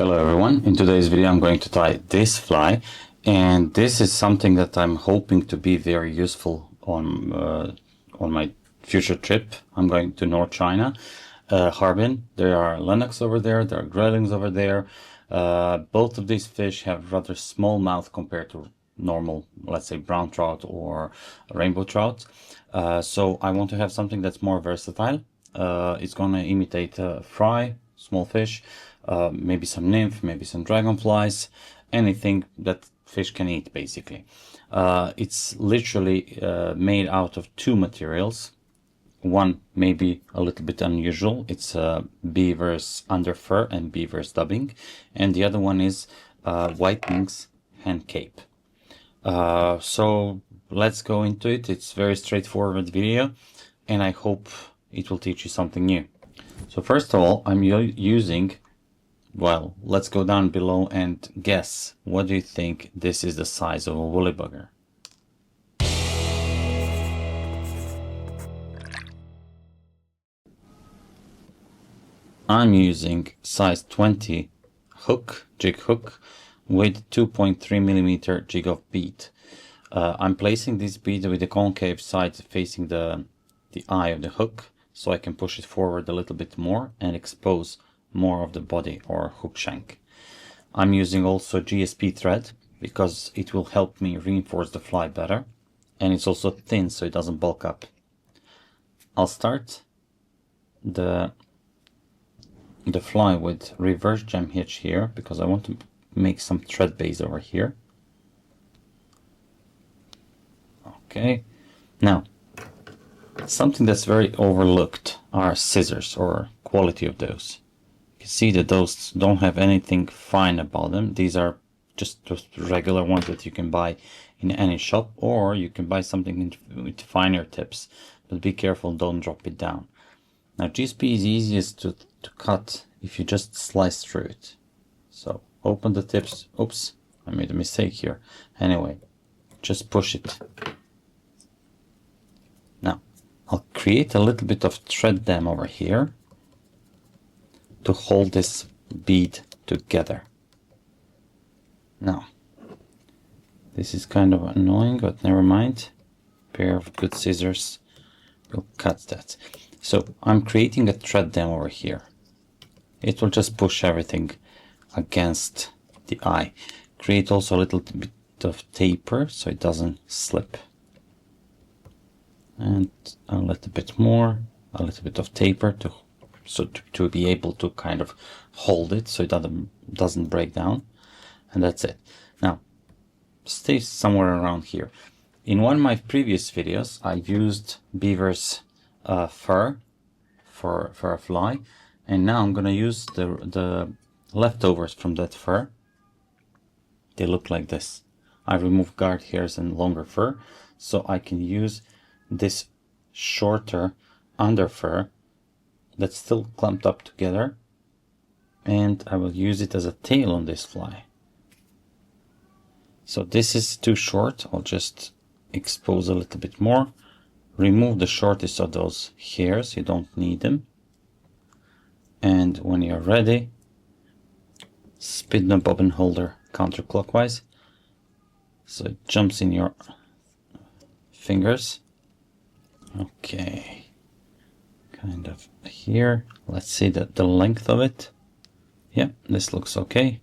Hello everyone, in today's video I'm going to tie this fly, and this is something that I'm hoping to be very useful on my future trip. I'm going to North China, Harbin. There are Lennox over there, there are growlings over there. Both of these fish have rather small mouth compared to normal, let's say brown trout or rainbow trout. So I want to have something that's more versatile. It's going to imitate fry, small fish, maybe some nymph, maybe some dragonflies, anything that fish can eat basically. It's literally made out of two materials. One may be a little bit unusual. It's beaver's underfur and beaver's dubbing, and the other one is whiting's hand cape. So let's go into it. It's very straightforward video, and I hope it will teach you something new. So first of all, I'm using, well, let's go down below and guess. What do you think this is the size of a woolly bugger? I'm using size 20 hook, jig hook, with 2.3mm jig of bead. I'm placing this bead with the concave side facing the eye of the hook, so I can push it forward a little bit more and expose more of the body or hook shank. I'm using also GSP thread because it will help me reinforce the fly better, and it's also thin so it doesn't bulk up. I'll start the fly with reverse jam hitch here because I want to make some thread base over here. Okay, now something that's very overlooked are scissors, or quality of those. You can see that those don't have anything fine about them. These are just regular ones that you can buy in any shop, or you can buy something with finer tips, but be careful, don't drop it down. Now GSP is easiest to cut if you just slice through it. So open the tips. Oops, I made a mistake here. Anyway, just push it. Now I'll create a little bit of thread dam over here to hold this bead together. Now this is kind of annoying, but never mind. A pair of good scissors will cut that. So I'm creating a thread dam over here. It will just push everything against the eye. Create also a little bit of taper so it doesn't slip. And a little bit more, a little bit of taper to be able to kind of hold it so it doesn't break down. And that's it. Now, stay somewhere around here. In one of my previous videos, I used beaver's fur for a fly, and now I'm gonna use the leftovers from that fur. They look like this. I removed guard hairs and longer fur, so I can use this shorter under fur that's still clumped up together, and I will use it as a tail on this fly. So this is too short. I'll just expose a little bit more. Remove the shortest of those hairs, you don't need them. And when you're ready, spin the bobbin holder counterclockwise so it jumps in your fingers. Okay, kind of here. Let's see the length of it. Yeah, this looks okay.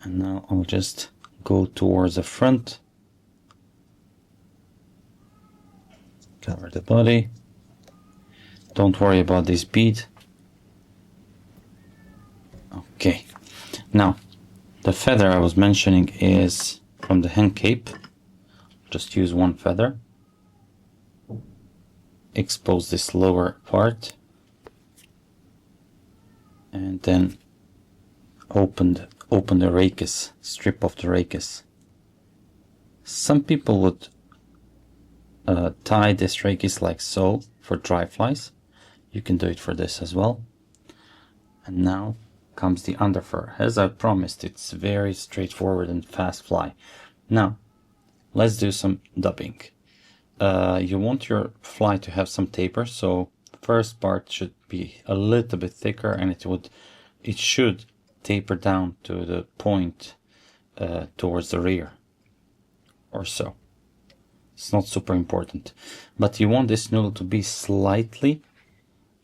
And now I'll just go towards the front. Cover the body. Don't worry about this bead. Okay, now the feather I was mentioning is from the hand cape. Just use one feather. Expose this lower part and then open the rachis, strip off the rachis. Some people would tie this rachis like so for dry flies. You can do it for this as well. And now comes the underfur. As I promised, it's very straightforward and fast fly. Now let's do some dubbing. You want your fly to have some taper, so first part should be a little bit thicker and it would it should taper down to the point towards the rear or so. It's not super important, but you want this noodle to be slightly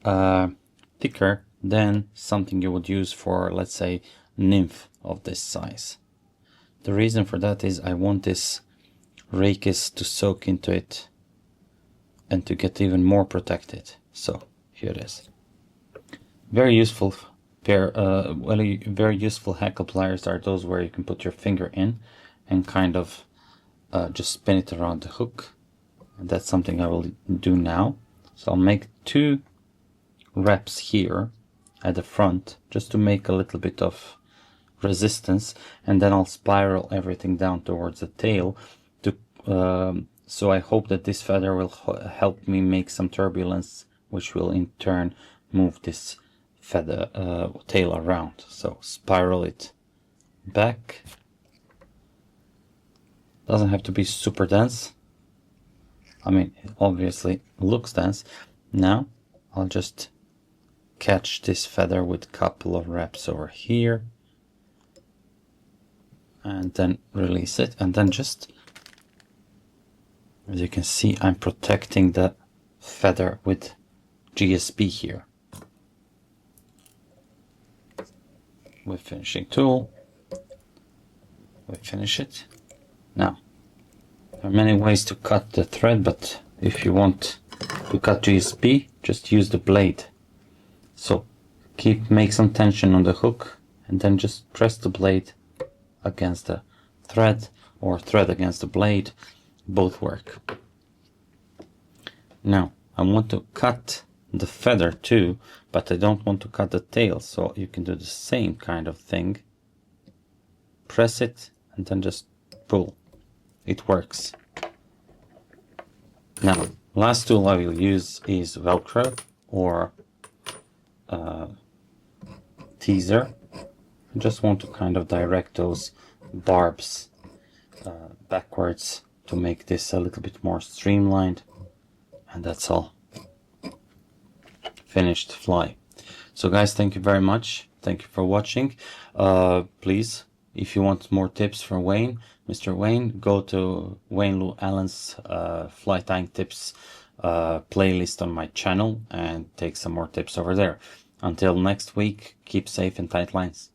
thicker than something you would use for, let's say, nymph of this size. The reason for that is I want this rakis to soak into it and to get even more protected. So here it is. Very useful pair, very useful hackle pliers are those where you can put your finger in and kind of just spin it around the hook. And that's something I will do now. So I'll make 2 reps here at the front just to make a little bit of resistance, and then I'll spiral everything down towards the tail to so I hope that this feather will help me make some turbulence, which will in turn move this feather tail around. So spiral it back. Doesn't have to be super dense. I mean, it obviously looks dense. Now I'll just catch this feather with a couple of reps over here and then release it, and then just, as you can see, I'm protecting the feather with GSP here with finishing tool. We finish it. Now there are many ways to cut the thread, but if you want to cut GSP, just use the blade. So make some tension on the hook and then just press the blade against the thread or thread against the blade. Both work. Now I want to cut the feather too, but I don't want to cut the tail, so you can do the same kind of thing. Press it and then just pull. It works. Now, last tool I will use is Velcro or teaser. I just want to kind of direct those barbs backwards to make this a little bit more streamlined, and that's all. Finished fly. So guys, thank you very much. Thank you for watching. Please, if you want more tips from Wayne, Mr. Wayne, go to Wayne Lou Allen's fly tying tips playlist on my channel and take some more tips over there. Until next week, keep safe and tight lines.